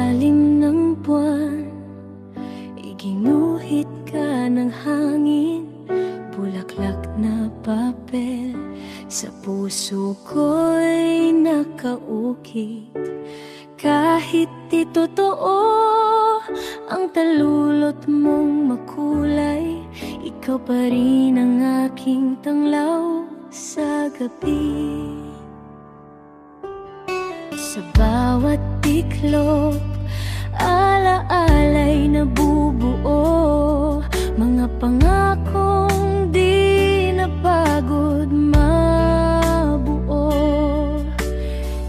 ilalim ng buwan, iginuhit ka ng hangin, bulaklak na papel sa puso ko'y nakaukit. Kahit di totoo ang talulot mong makulay, ikaw pa rin ang aking tanglaw sa gabi. Sa bawat tiklop, ala-alay na bubuo, mga pangakong di napagod mabuo.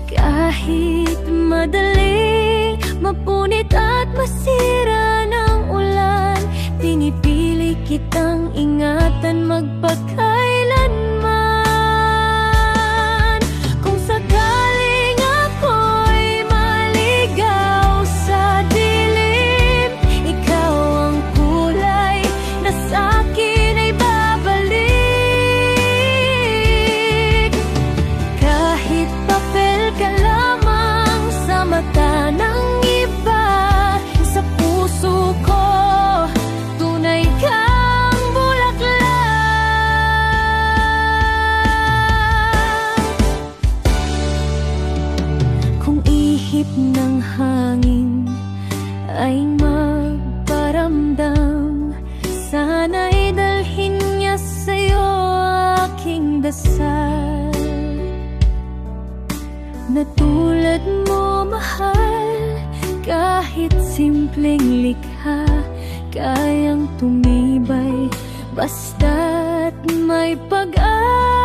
Kahit madaling mapunit at masira ng ulan, pinipili kitang ingatan magpakailanman. Kung sakaling ako'y maligaw sa dilim, ikaw ang kulay na sa'kin ay babalik. Kahit papel ka lamang sa mata ng iba, sa puso ko tunay kang bulaklak. Kung ihip ng hangin ay magparamdam, sana'y dalhin niya sa'yo aking dasal. Na tulad mo mahal, kahit simpleng likha, kayang tumibay basta't may pag-asa.